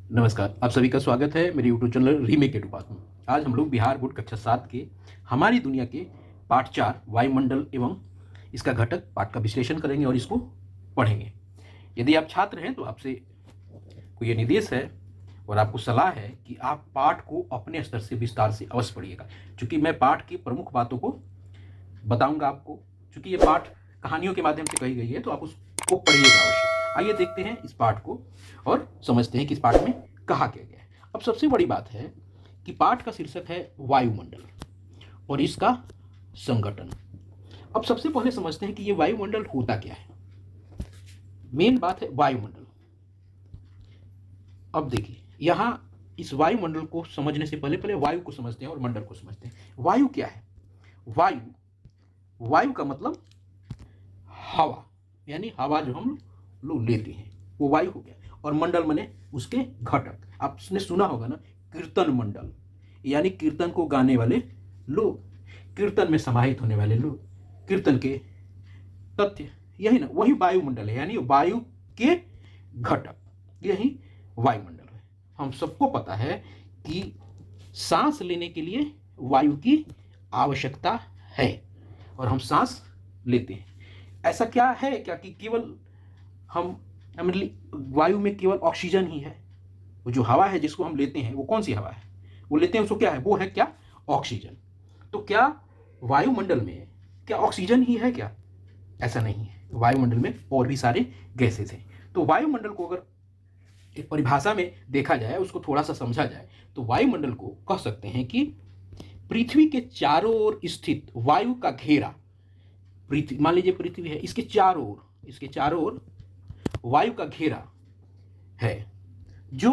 नमस्कार, आप सभी का स्वागत है मेरे यूट्यूब चैनल रीमेक एडुपात में। आज हम लोग बिहार बोर्ड कक्षा 7 के हमारी दुनिया के पाठ 4 वायुमंडल एवं इसका घटक पाठ का विश्लेषण करेंगे और इसको पढ़ेंगे। यदि आप छात्र हैं तो आपसे कोई ये निर्देश है और आपको सलाह है कि आप पाठ को अपने स्तर से विस्तार से अवश्य पढ़िएगा, क्योंकि मैं पाठ की प्रमुख बातों को बताऊँगा आपको। चूँकि ये पाठ कहानियों के माध्यम से कही गई है तो आप उसको पढ़िएगा अवश्य। आइए देखते हैं इस पाठ को और समझते हैं कि इस पाठ में कहा क्या गया है। अब सबसे बड़ी बात है कि पाठ का शीर्षक है वायुमंडल और इसका संगठन। अब सबसे पहले समझते हैं कि ये वायुमंडल होता क्या है। मेन बात है वायुमंडल। अब देखिए, यहां इस वायुमंडल को समझने से पहले वायु को समझते हैं और मंडल को समझते हैं। वायु क्या है? वायु का मतलब हवा, यानी हवा जो हम लोग लेते हैं वो वायु हो गया। और मंडल माने उसके घटक। आपने सुना होगा ना, कीर्तन मंडल, यानी कीर्तन को गाने वाले लोग, कीर्तन में समाहित होने वाले लोग, कीर्तन के तथ्य, यही ना, वही वायुमंडल है, यानी वायु के घटक, यही वायुमंडल है। हम सबको पता है कि सांस लेने के लिए वायु की आवश्यकता है और हम सांस लेते हैं। ऐसा क्या है क्या कि केवल हम वायु में केवल ऑक्सीजन ही है? वो जो हवा है जिसको हम लेते हैं वो कौन सी हवा है? वो लेते हैं उसको क्या है? वो है क्या? ऑक्सीजन। तो क्या वायुमंडल में क्या ऑक्सीजन ही है क्या? ऐसा नहीं है, वायुमंडल में और भी सारे गैसेस हैं। तो वायुमंडल को अगर एक परिभाषा में देखा जाए, उसको थोड़ा सा समझा जाए, तो वायुमंडल को कह सकते हैं कि पृथ्वी के चारों ओर स्थित वायु का घेरा। पृथ्वी, मान लीजिए पृथ्वी है, इसके चारों ओर वायु का घेरा है जो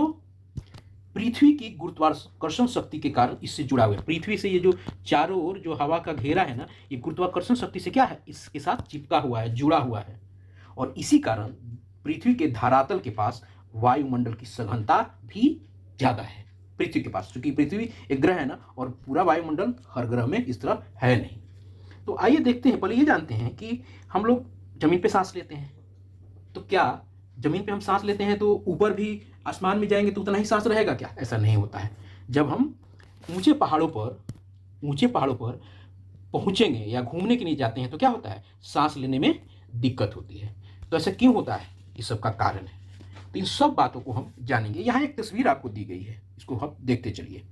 पृथ्वी की गुरुत्वाकर्षण शक्ति के कारण इससे जुड़ा हुआ है। पृथ्वी से ये जो चारों ओर जो हवा का घेरा है ना, ये गुरुत्वाकर्षण शक्ति से क्या है? इसके साथ चिपका हुआ है, जुड़ा हुआ है। और इसी कारण पृथ्वी के धरातल के पास वायुमंडल की सघनता भी ज्यादा है पृथ्वी के पास, क्योंकि पृथ्वी एक ग्रह है ना, और पूरा वायुमंडल हर ग्रह में इस तरह है नहीं। तो आइए देखते हैं, पहले ये जानते हैं कि हम लोग जमीन पे सांस लेते हैं, तो क्या जमीन पे हम सांस लेते हैं तो ऊपर भी आसमान में जाएंगे तो उतना ही सांस रहेगा क्या? ऐसा नहीं होता है। जब हम ऊंचे पहाड़ों पर पहुंचेंगे या घूमने के लिए जाते हैं तो क्या होता है? सांस लेने में दिक्कत होती है। तो ऐसा क्यों होता है? इस सब का कारण है। तो इन सब बातों को हम जानेंगे। यहाँ एक तस्वीर आपको दी गई है, इसको हम देखते चलिए।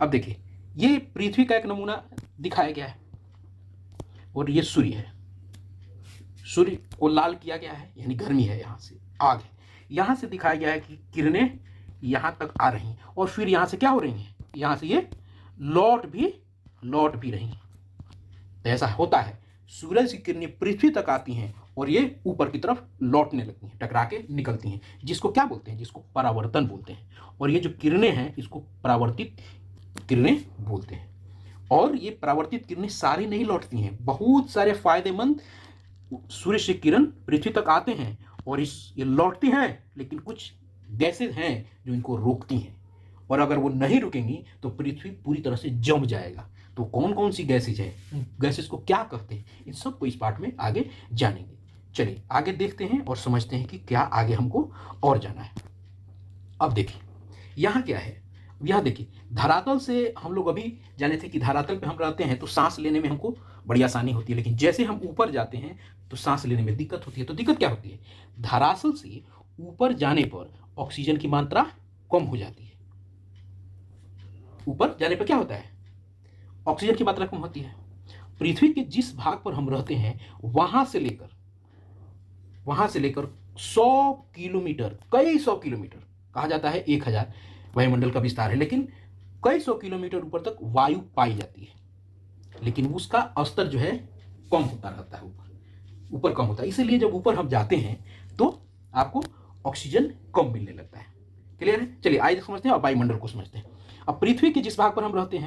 अब देखिए, ये पृथ्वी का एक नमूना दिखाया गया है और ये सूर्य है। सूर्य को लाल किया गया है, यानी गर्मी है, यहाँ से आग है। यहाँ से दिखाया गया है कि किरणें यहाँ तक आ रही हैं और फिर यहाँ से क्या हो रही हैं? यहाँ से ये लौट भी रही हैं। तो ऐसा होता है, सूरज की किरणें पृथ्वी तक आती हैं और ये ऊपर की तरफ लौटने लगती हैं, टकरा के निकलती हैं, जिसको क्या बोलते हैं? जिसको परावर्तन बोलते हैं। और ये जो किरणें हैं इसको परावर्तित किरणें बोलते हैं। और ये परावर्तित किरणें सारी नहीं लौटती हैं, बहुत सारे फायदेमंद सूर्य से किरण पृथ्वी तक आते हैं और ये लौटती हैं, लेकिन कुछ गैसेज हैं जो इनको रोकती हैं। और अगर वो नहीं रुकेंगी तो पृथ्वी पूरी तरह से जम जाएगा। तो कौन कौन सी गैसेज है, गैसेज को क्या कहते हैं, इन सब को इस पाठ में आगे जानेंगे। चलिए आगे देखते हैं और समझते हैं कि क्या आगे हमको और जाना है। अब देखिए यहाँ क्या है। यहाँ देखिए, धरातल से हम लोग अभी जाने थे कि धरातल पे हम रहते हैं तो सांस लेने में हमको बड़ी आसानी होती है, लेकिन जैसे हम ऊपर जाते हैं तो सांस लेने में दिक्कत होती है। तो दिक्कत क्या होती है? धरातल से ऊपर जाने पर ऑक्सीजन की मात्रा कम हो जाती है। ऊपर जाने पर क्या होता है? ऑक्सीजन की मात्रा कम होती है। पृथ्वी के जिस भाग पर हम रहते हैं वहां से लेकर 100 किलोमीटर, कई 100 किलोमीटर, कहा जाता है 1000 वायुमंडल का विस्तार है, लेकिन कई 100 किलोमीटर ऊपर तक वायु पाई जाती है, लेकिन उसका स्तर जो है कम होता रहता है, ऊपर कम होता है। इसीलिए जब ऊपर हम जाते हैं तो आपको ऑक्सीजन कम मिलने लगता है। क्लियर है? चलिए आइए समझते हैं और वायुमंडल को समझते हैं। अब पृथ्वी के जिस भाग पर हम रहते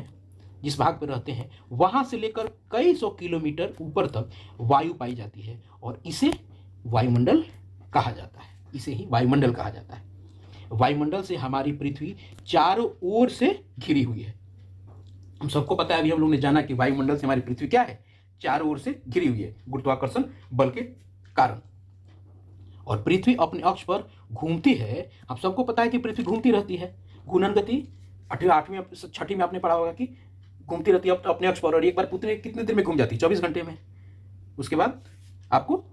हैं वहां से लेकर कई 100 किलोमीटर ऊपर तक वायु पाई जाती है और इसे वायुमंडल कहा जाता है। इसे ही वायुमंडल कहा जाता है। वायुमंडल से हमारी पृथ्वी चारों ओर से घिरी हुई है। हम सबको पता है, अभी हम लोग ने जाना कि वायुमंडल से हमारी पृथ्वी क्या है? चारों ओर से घिरी हुई है गुरुत्वाकर्षण बल के कारण। और पृथ्वी अपने अक्ष पर घूमती है, हम सबको पता है कि पृथ्वी घूमती रहती है, घूर्णन गति 8वीं 6ठी में आपने पढ़ा होगा कि घूमती रहती है अपने अक्ष पर, और एक बार कितने देर में घूम जाती है, 24 घंटे में। उसके बाद आपको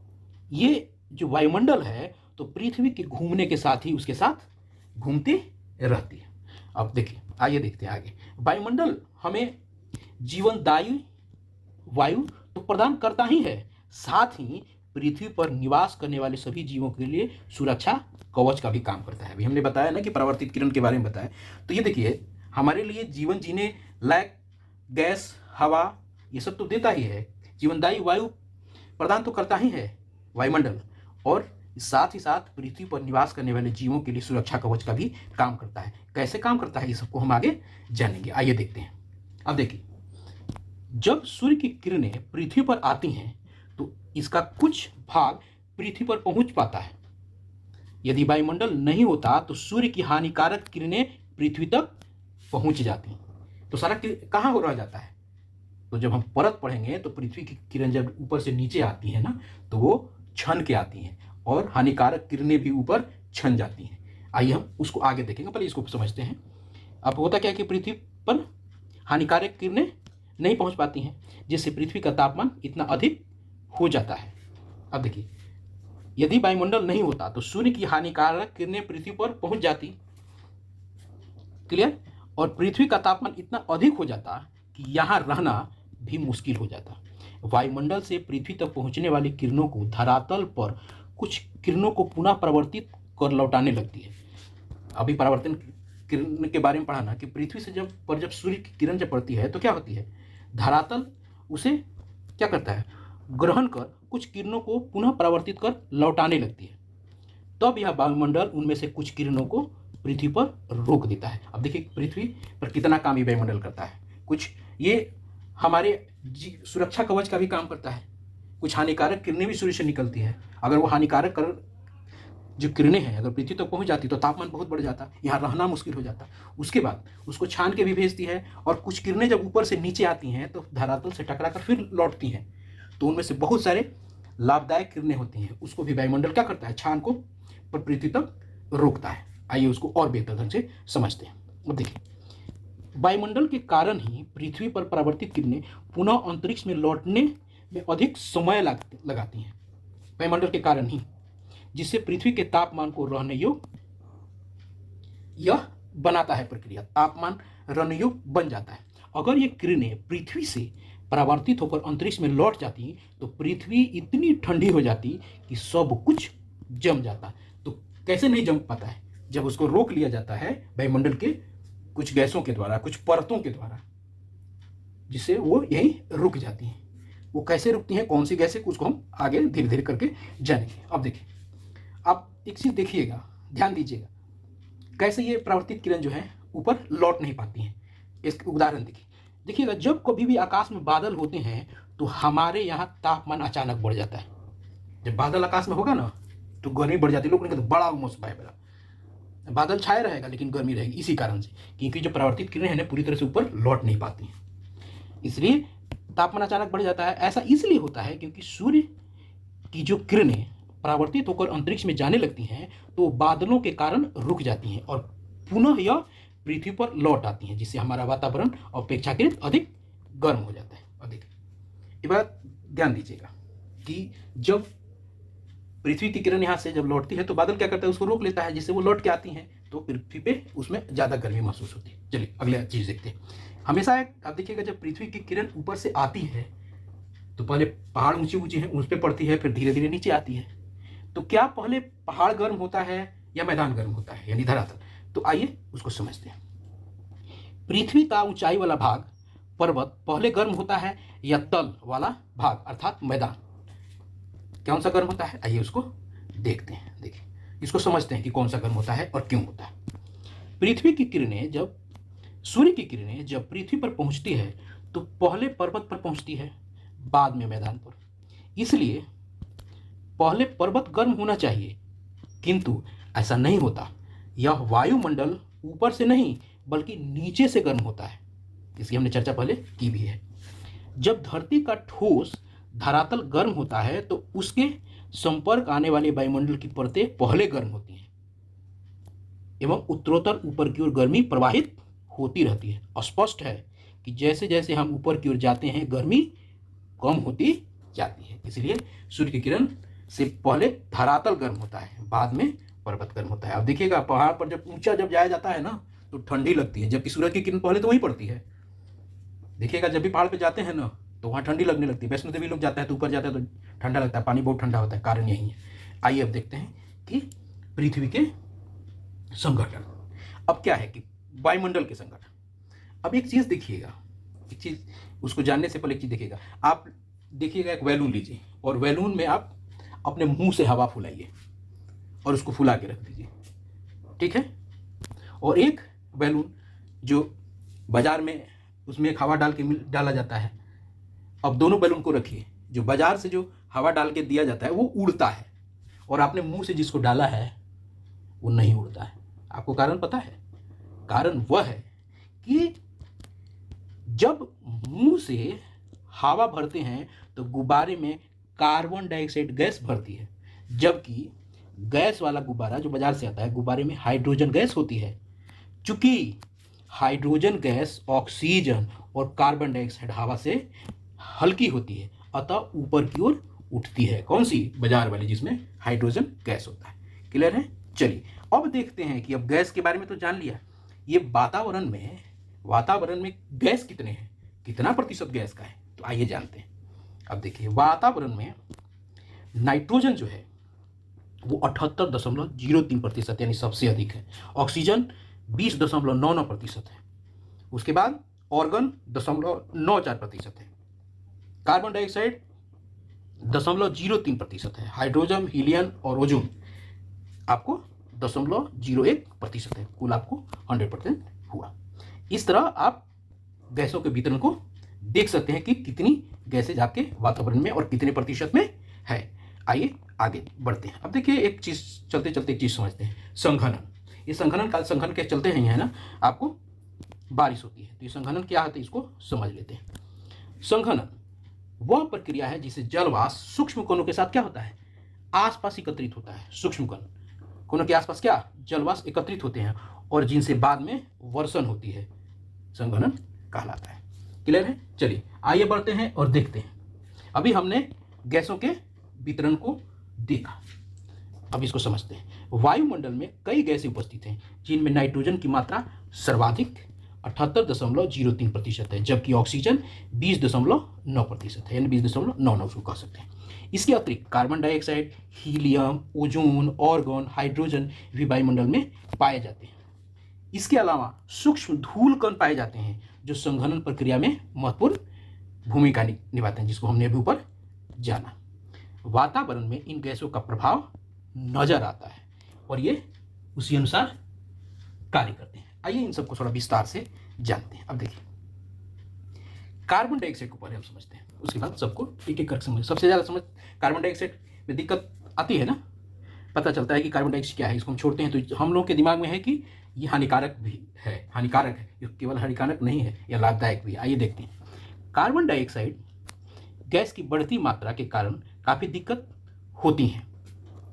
ये जो वायुमंडल है तो पृथ्वी के घूमने के साथ ही उसके साथ घूमती रहती है। अब देखिए, आइए देखते हैं आगे। वायुमंडल हमें जीवनदायी वायु तो प्रदान करता ही है, साथ ही पृथ्वी पर निवास करने वाले सभी जीवों के लिए सुरक्षा कवच का भी काम करता है। अभी हमने बताया ना कि परावर्तित किरण के बारे में बताया, तो ये देखिए हमारे लिए जीवन जीने लायक गैस, हवा, ये सब तो देता ही है, जीवनदायी वायु प्रदान तो करता ही है वायुमंडल, और साथ ही साथ पृथ्वी पर निवास करने वाले जीवों के लिए सुरक्षा कवच का भी काम करता है। कैसे काम करता है ये सबको हम आगे जानेंगे, आइए देखते हैं। अब देखिए, जब सूर्य की किरणें पृथ्वी पर आती हैं तो इसका कुछ भाग पृथ्वी पर पहुंच पाता है। यदि वायुमंडल नहीं होता तो सूर्य की हानिकारक किरणें पृथ्वी तक पहुंच जाती, तो सारा कहाँ हो रह जाता है। तो जब हम परत पढ़ेंगे तो पृथ्वी की किरण जब ऊपर से नीचे आती है ना, तो वो छन के आती हैं और हानिकारक किरणें भी ऊपर छन जाती हैं। आइए हम उसको आगे देखेंगे, पहले इसको समझते हैं। अब होता क्या है कि पृथ्वी पर हानिकारक किरणें नहीं पहुंच पाती हैं, जिससे पृथ्वी का तापमान इतना अधिक हो जाता है। अब देखिए, यदि वायुमंडल नहीं होता तो सूर्य की हानिकारक किरणें पृथ्वी पर पहुंच जाती, क्लियर, और पृथ्वी का तापमान इतना अधिक हो जाता कि यहाँ रहना भी मुश्किल हो जाता। वायुमंडल से पृथ्वी तक पहुंचने वाली किरणों को धरातल पर कुछ किरणों को पुनः परिवर्तित कर लौटाने लगती है। अभी परावर्तन किरण के बारे में पढ़ा ना कि पृथ्वी से जब सूर्य की किरण जब पड़ती है तो क्या होती है, धरातल उसे क्या करता है, ग्रहण कर कुछ किरणों को पुनः परिवर्तित कर लौटाने लगती है। तब यह वायुमंडल उनमें से कुछ किरणों को पृथ्वी पर रोक देता है। अब देखिए पृथ्वी पर कितना काम ये वायुमंडल करता है। कुछ ये हमारे सुरक्षा कवच का भी काम करता है। कुछ हानिकारक किरणें भी सूर्य से निकलती है, अगर वो हानिकारक जो किरणें हैं अगर पृथ्वी तक पहुंच जाती तो तापमान बहुत बढ़ जाता, यहाँ रहना मुश्किल हो जाता। उसके बाद उसको छान के भी भेजती है, और कुछ किरणें जब ऊपर से नीचे आती हैं तो धरातल से टकराकर फिर लौटती हैं, तो उनमें से बहुत सारे लाभदायक किरणें होती हैं, उसको भी वायुमंडल क्या करता है, छान को पर पृथ्वी तक रोकता है। आइए उसको और बेहतर ढंग से समझते हैं। अब देखिए, वायुमंडल के कारण ही पृथ्वी पर परावर्तित किरणें पुनः अंतरिक्ष में लौटने में अधिक समय लगाती हैं, वायुमंडल के कारण ही, जिससे पृथ्वी के तापमान को रहने योग्य यह बनाता है प्रक्रिया, तापमान रहने योग्य बन जाता है। अगर ये किरणें पृथ्वी से परावर्तित होकर अंतरिक्ष में लौट जाती तो पृथ्वी इतनी ठंडी हो जाती कि सब कुछ जम जाता। तो कैसे नहीं जम पाता है, जब उसको रोक लिया जाता है वायुमंडल के कुछ गैसों के द्वारा, कुछ परतों के द्वारा, जिससे वो यहीं रुक जाती हैं। वो कैसे रुकती हैं, कौन सी गैसें, उसको हम आगे धीरे धीरे करके जानेंगे। अब देखिए, आप एक चीज़ देखिएगा, ध्यान दीजिएगा, कैसे ये परावर्तित किरण जो है ऊपर लौट नहीं पाती हैं। इसका उदाहरण देखिएगा, जब कभी भी आकाश में बादल होते हैं तो हमारे यहाँ तापमान अचानक बढ़ जाता है। जब बादल आकाश में होगा ना तो गर्मी बढ़ जाती है, लोग नहीं कहते बड़ा मौसम है, बड़ा बादल छाया रहेगा लेकिन गर्मी रहेगी, इसी कारण से, क्योंकि जो परावर्तित किरणें हैं ना पूरी तरह से ऊपर लौट नहीं पाती हैं, इसलिए तापमान अचानक बढ़ जाता है। ऐसा इसलिए होता है क्योंकि सूर्य की जो किरणें परावर्तित होकर अंतरिक्ष में जाने लगती हैं तो बादलों के कारण रुक जाती हैं और पुनः यह पृथ्वी पर लौट आती हैं, जिससे हमारा वातावरण अपेक्षाकृत अधिक गर्म हो जाता है। और देखिए, ये बात ध्यान दीजिएगा कि जब पृथ्वी की किरण यहाँ से जब लौटती है तो बादल क्या करता है, उसको रोक लेता है, जिससे वो लौट के आती हैं तो पृथ्वी पे उसमें ज़्यादा गर्मी महसूस होती है। चलिए अगले चीज़ देखते हैं। हमेशा आप देखिएगा, जब पृथ्वी की किरण ऊपर से आती है तो पहले पहाड़ ऊंची ऊंची हैं उस पर पड़ती है, फिर धीरे धीरे नीचे आती है। तो क्या पहले पहाड़ गर्म होता है या मैदान गर्म होता है, यानी धरातल? तो आइए उसको समझते हैं। पृथ्वी का ऊंचाई वाला भाग, पर्वत, पहले गर्म होता है या तल वाला भाग अर्थात मैदान कौन सा गर्म होता है? आइए उसको देखते हैं। देखिए, इसको समझते हैं कि कौन सा गर्म होता है और क्यों होता है। पृथ्वी की किरणें जब सूर्य की किरणें जब पृथ्वी पर पहुंचती है तो पहले पर्वत पर पहुंचती है, बाद में मैदान पर। इसलिए पहले पर्वत गर्म होना चाहिए, किंतु ऐसा नहीं होता। यह वायुमंडल ऊपर से नहीं बल्कि नीचे से गर्म होता है, इसकी हमने चर्चा पहले की भी है। जब धरती का ठोस धरातल गर्म होता है तो उसके संपर्क आने वाले वायुमंडल की परतें पहले गर्म होती हैं, एवं उत्तरोत्तर ऊपर की ओर गर्मी प्रवाहित होती रहती है। स्पष्ट है कि जैसे जैसे हम ऊपर की ओर जाते हैं गर्मी कम होती जाती है। इसलिए सूर्य की किरण से पहले धरातल गर्म होता है, बाद में पर्वत गर्म होता है। अब देखिएगा पहाड़ पर जब ऊंचा जब जाया जाता है ना तो ठंडी लगती है, जबकि सूरज की किरण पहले तो वहीं पड़ती है। देखिएगा जब भी पहाड़ पे जाते हैं ना तो वहाँ ठंडी लगने लगती है। वैष्णो देवी लोग जाता है तो ऊपर जाता है तो ठंडा लगता है, पानी बहुत ठंडा होता है, कारण यही है। आइए अब देखते हैं कि पृथ्वी के संगठन। अब क्या है कि वायुमंडल के संगठन। अब एक चीज़ देखिएगा, एक चीज़ उसको जानने से पहले एक चीज़ देखिएगा। आप देखिएगा एक बैलून लीजिए और बैलून में आप अपने मुंह से हवा फुलाइए और उसको फुला के रख दीजिए, ठीक है। और एक बैलून जो बाजार में उसमें एक हवा डाल के डाला जाता है, अब दोनों बैलून को रखिए। जो बाजार से जो हवा डाल के दिया जाता है वो उड़ता है, और आपने मुंह से जिसको डाला है वो नहीं उड़ता है। आपको कारण पता है? कारण वह है कि जब मुंह से हवा भरते हैं तो गुब्बारे में कार्बन डाइऑक्साइड गैस भरती है, जबकि गैस वाला गुब्बारा जो बाजार से आता है गुब्बारे में हाइड्रोजन गैस होती है। चूंकि हाइड्रोजन गैस ऑक्सीजन और कार्बन डाइऑक्साइड हवा से हल्की होती है, अतः ऊपर की ओर उठती है। कौन सी? बाजार वाली, जिसमें हाइड्रोजन गैस होता है। क्लियर है? चलिए अब देखते हैं कि अब गैस के बारे में तो जान लिया, ये वातावरण में गैस कितने हैं, कितना प्रतिशत गैस का है, तो आइए जानते हैं। अब देखिए वातावरण में नाइट्रोजन जो है वो 78.03% यानी सबसे अधिक है। ऑक्सीजन 20.99% है। उसके बाद ऑर्गन 0.94% है। कार्बन डाइऑक्साइड 0.03% है। हाइड्रोजन, हीलियम और ओजोन आपको 0.01% है। कुल आपको 100% हुआ। इस तरह आप गैसों के वितरण को देख सकते हैं कि कितनी गैसेज आपके वातावरण में और कितने प्रतिशत में है। आइए आगे बढ़ते हैं। अब देखिए एक चीज़ चलते चलते एक चीज़ समझते हैं, संघनन। ये संघनन के चलते हैं, है ना, आपको बारिश होती है, तो ये संघनन क्या होता है इसको समझ लेते हैं। संघनन वह प्रक्रिया है जिसे जलवाष्प सूक्ष्म कणों के साथ क्या होता है, आसपास एकत्रित होता है। सूक्ष्म कणों के आसपास क्या जलवाष्प एकत्रित होते हैं और जिनसे बाद में वर्षण होती है, संघनन कहलाता है। क्लियर है? चलिए आइए बढ़ते हैं और देखते हैं। अभी हमने गैसों के वितरण को देखा, अब इसको समझते हैं। वायुमंडल में कई गैसें उपस्थित हैं जिनमें नाइट्रोजन की मात्रा सर्वाधिक 78.03% है, जबकि ऑक्सीजन 20.9% है, यानी 20.99 उसको कह सकते हैं। इसके अतिरिक्त carbon dioxide, helium, ozone, organ, hydrogen भी वायुमंडल में पाए जाते हैं। इसके अलावा सूक्ष्म धूल कण पाए जाते हैं जो संघनन प्रक्रिया में महत्वपूर्ण भूमिका निभाते हैं, जिसको हमने अभी ऊपर जाना। वातावरण में इन गैसों का प्रभाव नजर आता है और ये उसी अनुसार कार्य करते हैं। आइए इन सबको थोड़ा विस्तार से जानते हैं। अब देखिए कार्बन डाइऑक्साइड को पहले हम समझते हैं, उसके बाद सबको एक एक करके समझ। सबसे ज़्यादा समझ कार्बन डाइऑक्साइड में दिक्कत आती है ना, पता चलता है कि कार्बन डाइऑक्साइड क्या है, इसको हम छोड़ते हैं तो हम लोगों के दिमाग में है कि ये हानिकारक भी है, हानिकारक है, ये केवल हानिकारक नहीं है, यह लाभदायक भी है। आइए देखते हैं। कार्बन डाइऑक्साइड गैस की बढ़ती मात्रा के कारण काफ़ी दिक्कत होती हैं।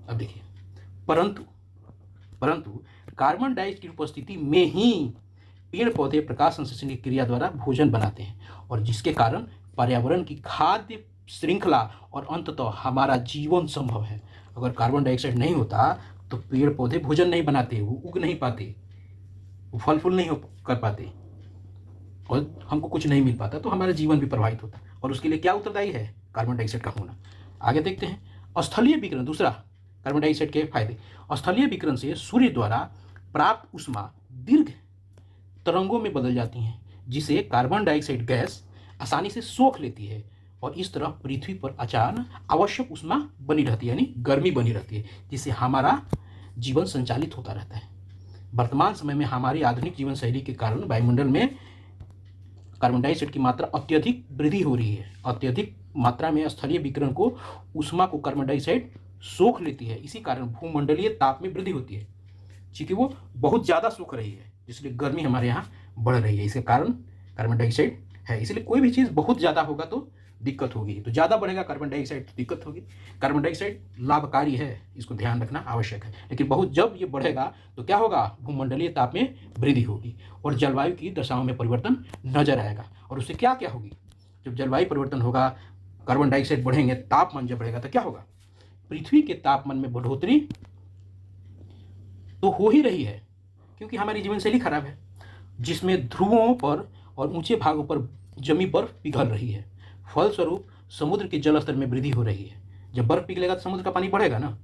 अब देखिए परंतु कार्बन डाइऑक्साइड की उपस्थिति में ही पेड़ पौधे प्रकाश संश्लेषण की क्रिया द्वारा भोजन बनाते हैं, और जिसके कारण पर्यावरण की खाद्य श्रृंखला और अंततः हमारा जीवन संभव है। अगर कार्बन डाइऑक्साइड नहीं होता तो पेड़ पौधे भोजन नहीं बनाते, वो उग नहीं पाते, वो फल फूल नहीं कर पाते और हमको कुछ नहीं मिल पाता, तो हमारा जीवन भी प्रभावित होता। और उसके लिए क्या उत्तरदायी है? कार्बन डाइऑक्साइड का होना। आगे देखते हैं स्थलीय विकिरण। दूसरा कार्बन डाइऑक्साइड के फायदे। स्थलीय विकिरण से सूर्य द्वारा प्राप्त ऊष्मा दीर्घ तरंगों में बदल जाती हैं, जिसे कार्बन डाइऑक्साइड गैस आसानी से सोख लेती है, और इस तरह पृथ्वी पर अचानक आवश्यक ऊष्मा बनी रहती है, यानी गर्मी बनी रहती है, जिससे हमारा जीवन संचालित होता रहता है। वर्तमान समय में हमारी आधुनिक जीवन शैली के कारण वायुमंडल में कार्बन डाइऑक्साइड की मात्रा अत्यधिक वृद्धि हो रही है। अत्यधिक मात्रा में स्थलीय विकिरण को ऊष्मा को कार्बन डाइऑक्साइड सोख लेती है। इसी कारण भूमंडलीय ताप में वृद्धि होती है, क्योंकि वो बहुत ज़्यादा सोख रही है, इसलिए गर्मी हमारे यहाँ बढ़ रही है। इसके कारण कार्बन डाइऑक्साइड है। इसलिए कोई भी चीज़ बहुत ज़्यादा होगा तो दिक्कत होगी। तो ज़्यादा बढ़ेगा कार्बन डाइऑक्साइड तो दिक्कत होगी। कार्बन डाइऑक्साइड लाभकारी है, इसको ध्यान रखना आवश्यक है, लेकिन बहुत जब ये बढ़ेगा तो क्या होगा, भूमंडलीय ताप में वृद्धि होगी और जलवायु की दशाओं में परिवर्तन नजर आएगा। और उससे क्या क्या होगी, जब जलवायु परिवर्तन होगा, कार्बन डाइऑक्साइड बढ़ेंगे, तापमान जब बढ़ेगा तो क्या होगा, पृथ्वी के तापमान में बढ़ोतरी तो हो ही रही है, क्योंकि हमारी जीवन शैली खराब है, जिसमें ध्रुवों पर और ऊंचे भागों पर जमी बर्फ पिघल रही है। फलस्वरूप समुद्र के जल स्तर में वृद्धि हो रही है। जब बर्फ पिघलेगा तो समुद्र का पानी बढ़ेगा ना।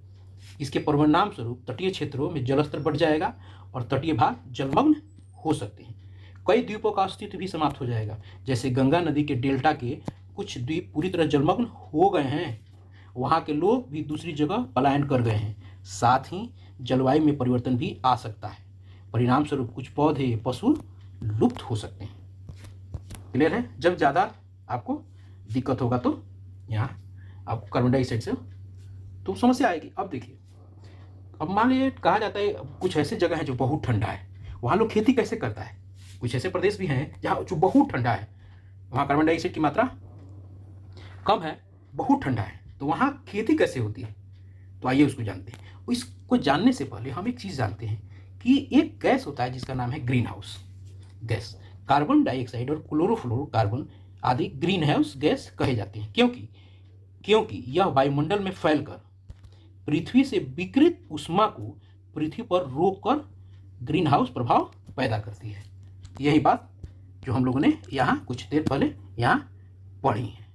इसके परिणाम स्वरूप तटीय क्षेत्रों में जलस्तर बढ़ जाएगा और तटीय भाग जलमग्न हो सकते हैं। कई द्वीपों का अस्तित्व भी समाप्त हो जाएगा, जैसे गंगा नदी के डेल्टा के कुछ द्वीप पूरी तरह जलमग्न हो गए हैं। वहाँ के लोग भी दूसरी जगह पलायन कर गए हैं। साथ ही जलवायु में परिवर्तन भी आ सकता है। परिणाम स्वरूप कुछ पौधे, पशु लुप्त हो सकते हैं। क्लियर है? जब ज़्यादा आपको दिक्कत होगा तो यहाँ आपको कार्बन डाइऑक्साइड से तो समस्या आएगी। अब देखिए, अब मान लीजिए कहा जाता है कुछ ऐसे जगह है जो बहुत ठंडा है, वहाँ लोग खेती कैसे करता है। कुछ ऐसे प्रदेश भी हैं जहाँ जो बहुत ठंडा है, वहाँ कार्बन डाइऑक्साइड की मात्रा कम है, बहुत ठंडा है, तो वहाँ खेती कैसे होती है। तो आइए उसको जानते हैं। इसको जानने से पहले हम एक चीज़ जानते हैं कि एक गैस होता है जिसका नाम है green house gas. Carbon dioxide और क्लोरोफ्लोरोकार्बन आदि ग्रीन हाउस गैस कहे जाते हैं, क्योंकि यह वायुमंडल में फैलकर पृथ्वी से विकिरित ऊष्मा को पृथ्वी पर रोककर ग्रीन हाउस प्रभाव पैदा करती है। यही बात जो हम लोगों ने यहाँ कुछ देर पहले यहाँ पढ़ी है।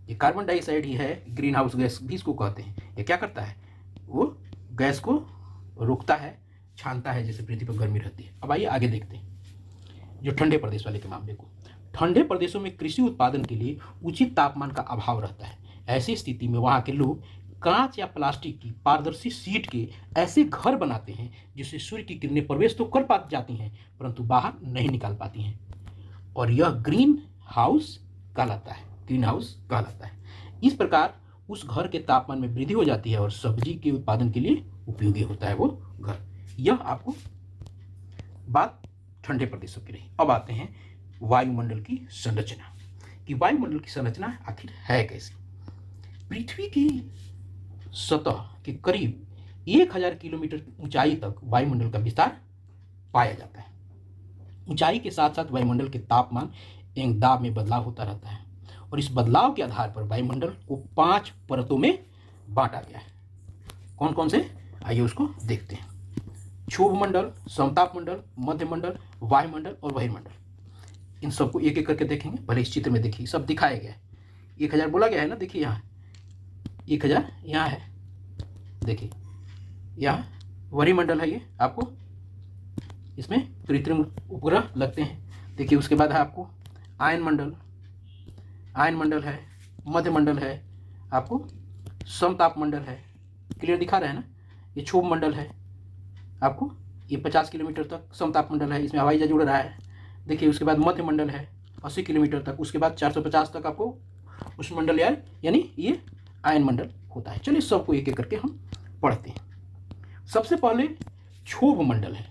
ये कार्बन डाइऑक्साइड ही है, ग्रीन हाउस गैस भी इसको कहते हैं। ये क्या करता है, वो गैस को रोकता है, छानता है, जैसे पृथ्वी पर गर्मी रहती है। अब आइए आगे देखते हैं जो ठंडे प्रदेश वाले के मामले को। ठंडे प्रदेशों में कृषि उत्पादन के लिए उचित तापमान का अभाव रहता है। ऐसी स्थिति में वहाँ के लोग कांच या प्लास्टिक की पारदर्शी शीट के ऐसे घर बनाते हैं जिससे सूर्य की किरणें प्रवेश तो कर पा जाती हैं परंतु बाहर नहीं निकाल पाती हैं, और यह ग्रीन हाउस कहलाता है। ग्रीन हाउस कहलाता है। इस प्रकार उस घर के तापमान में वृद्धि हो जाती है और सब्जी के उत्पादन के लिए उपयोगी होता है वो घर। यह आपको बात ठंडे प्रदेशों की रही। अब आते हैं वायुमंडल की संरचना, कि वायुमंडल की संरचना आखिर है कैसी। पृथ्वी की सतह के करीब 1000 किलोमीटर ऊंचाई तक वायुमंडल का विस्तार पाया जाता है। ऊंचाई के साथ साथ वायुमंडल के तापमान एवं दाब में बदलाव होता रहता है, और इस बदलाव के आधार पर वायुमंडल को 5 परतों में बांटा गया है। कौन कौन से, आइए उसको देखते हैं। क्षोभ मंडल, समताप मंडल, मध्यमंडल, वायुमंडल और बहिर्मंडल। इन सबको एक एक करके देखेंगे। पहले इस चित्र में देखिए, सब दिखाया गया है। 1000 बोला गया है ना, देखिए यहाँ 1000 यहाँ है, देखिए यहाँ वरिमंडल है। ये आपको इसमें कृत्रिम उपग्रह लगते हैं। देखिए उसके बाद है आपको आयन मंडल है, मध्यमंडल है, आपको समताप मंडल है। क्लियर दिखा रहे हैं ना। ये क्षोभ मंडल है, आपको ये 50 किलोमीटर तक समताप मंडल है, इसमें हवाई जहाज उड़ रहा है। देखिए उसके बाद मध्य मंडल है 80 किलोमीटर तक, उसके बाद 450 तक आपको उष्ण मंडल यानी ये आयन मंडल होता है। चलिए सबको एक एक करके हम पढ़ते हैं। सबसे पहले क्षोभ मंडल है।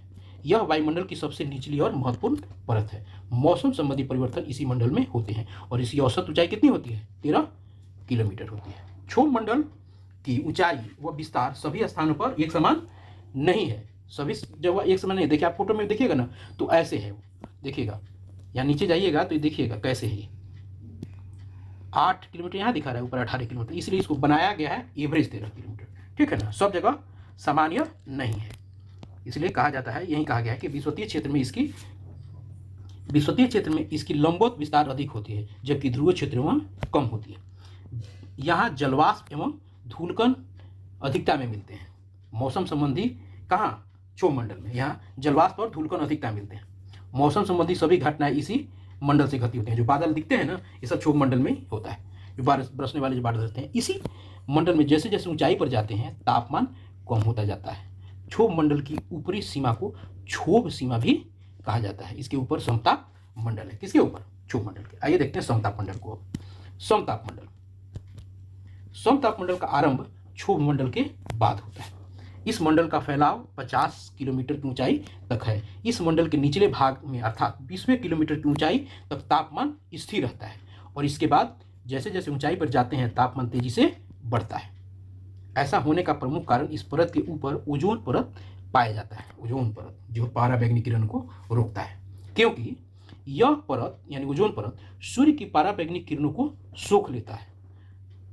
यह वायुमंडल की सबसे निचली और महत्वपूर्ण परत है। मौसम संबंधी परिवर्तन इसी मंडल में होते हैं और इसकी औसत ऊंचाई कितनी होती है, 13 किलोमीटर होती है। क्षोभ मंडल की ऊंचाई व विस्तार सभी स्थानों पर एक समान नहीं है। सभी जगह एक समान नहीं। देखिए आप फोटो में देखिएगा ना तो ऐसे है, देखिएगा यहाँ नीचे जाइएगा तो देखिएगा कैसे है। 8 किलोमीटर यहाँ दिखा रहा है, ऊपर 18 किलोमीटर, इसलिए इसको बनाया गया है एवरेज 13 किलोमीटर। ठीक है ना, सब जगह सामान्य नहीं है, इसलिए कहा जाता है, यही कहा गया है कि विषुवतीय क्षेत्र में इसकी लंबवत विस्तार अधिक होती है जबकि ध्रुवीय क्षेत्र में कम होती है। यहाँ जलवाष्प एवं धूलकण अधिकता में मिलते हैं। मौसम संबंधी कहाँ, क्षोभ मंडल में यहाँ जलवाष्प और धूलकण अधिकता मिलते हैं। मौसम संबंधी सभी घटनाएं इसी मंडल से घटित होती हैं। जो बादल दिखते हैं ना, ये सब क्षोभ मंडल में ही होता है। जो बरसने वाले जो बादल रहते हैं, इसी मंडल में जैसे जैसे ऊंचाई पर जाते हैं तापमान कम होता जाता है। क्षोभ मंडल की ऊपरी सीमा को क्षोभ सीमा भी कहा जाता है। इसके ऊपर समताप मंडल है। किसके ऊपर, क्षोभ मंडल के। आइए देखते हैं समताप मंडल को। समताप मंडल का आरंभ क्षोभ मंडल के बाद होता है। इस मंडल का फैलाव 50 किलोमीटर की ऊंचाई तक है। इस मंडल के निचले भाग में अर्थात 20वें किलोमीटर की ऊंचाई तक तापमान स्थिर रहता है और इसके बाद जैसे जैसे ऊंचाई पर जाते हैं तापमान तेजी से बढ़ता है। ऐसा होने का प्रमुख कारण इस परत के ऊपर ओजोन परत पाया जाता है, ओजोन परत जो पराबैंगनी किरण को रोकता है, क्योंकि यह परत यानी ओजोन परत सूर्य की पराबैंगनी किरणों को सोख लेता है।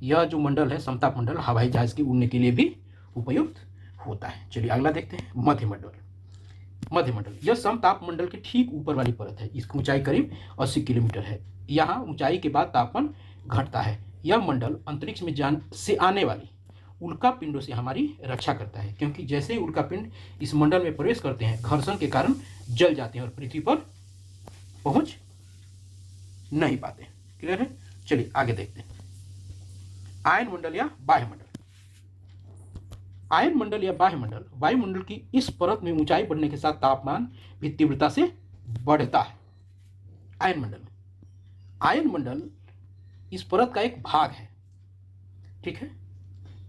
यह जो मंडल है समताप मंडल हवाई जहाज के उड़ने के लिए भी उपयुक्त होता है। चलिए अगला देखते हैं मध्यमंडल। मध्यमंडल यह समताप मंडल के ठीक ऊपर वाली परत है। इसकी ऊंचाई करीब 80 किलोमीटर है। यहाँ ऊंचाई के बाद तापमान घटता है। यह मंडल अंतरिक्ष में से आने वाली उल्का पिंडों से हमारी रक्षा करता है, क्योंकि जैसे ही उल्का पिंड इस मंडल में प्रवेश करते हैं घर्षण के कारण जल जाते हैं और पृथ्वी पर पहुंच नहीं पाते। क्लियर है? चलिए आगे देखते हैं आयन मंडल या बाह्यमंडल। आयन मंडल या बाह्यमंडल वायुमंडल की इस परत में ऊंचाई बढ़ने के साथ तापमान भी तीव्रता से बढ़ता है। आयन मंडल इस परत का एक भाग है। ठीक है,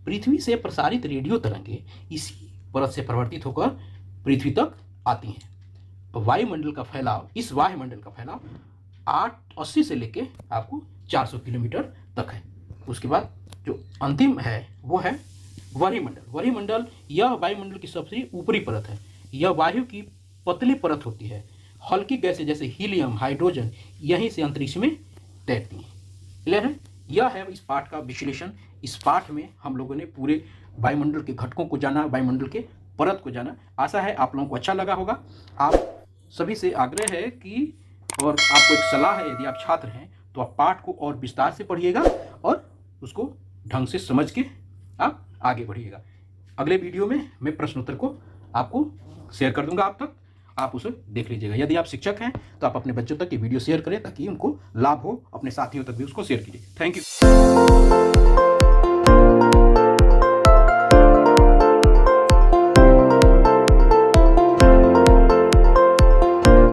पृथ्वी से प्रसारित रेडियो तरंगे इसी परत से परिवर्तित होकर पृथ्वी तक आती हैं। वायुमंडल का फैलाव, इस वायुमंडल का फैलाव 880 से लेके आपको 400 किलोमीटर तक है। उसके बाद जो अंतिम है वो है वरिमंडल। वरिमंडल यह वायुमंडल की सबसे ऊपरी परत है। यह वायु की पतली परत होती है। हल्की गैसें जैसे हीलियम, हाइड्रोजन यहीं से अंतरिक्ष में तैरती हैं। क्लियर है? यह है इस पाठ का विश्लेषण। इस पाठ में हम लोगों ने पूरे वायुमंडल के घटकों को जाना, वायुमंडल के परत को जाना। आशा है आप लोगों को अच्छा लगा होगा। आप सभी से आग्रह है कि और आपको एक सलाह है, यदि आप छात्र हैं तो आप पाठ को और विस्तार से पढ़िएगा और उसको ढंग से समझ के आप आगे बढ़िएगा। अगले वीडियो में मैं प्रश्नोत्तर को आपको शेयर कर दूंगा, आप उसे देख लीजिएगा। यदि आप शिक्षक हैं तो आप अपने बच्चों तक ये वीडियो शेयर करें ताकि उनको लाभ हो, अपने साथियों तक भी उसको शेयर कीजिए। Thank you.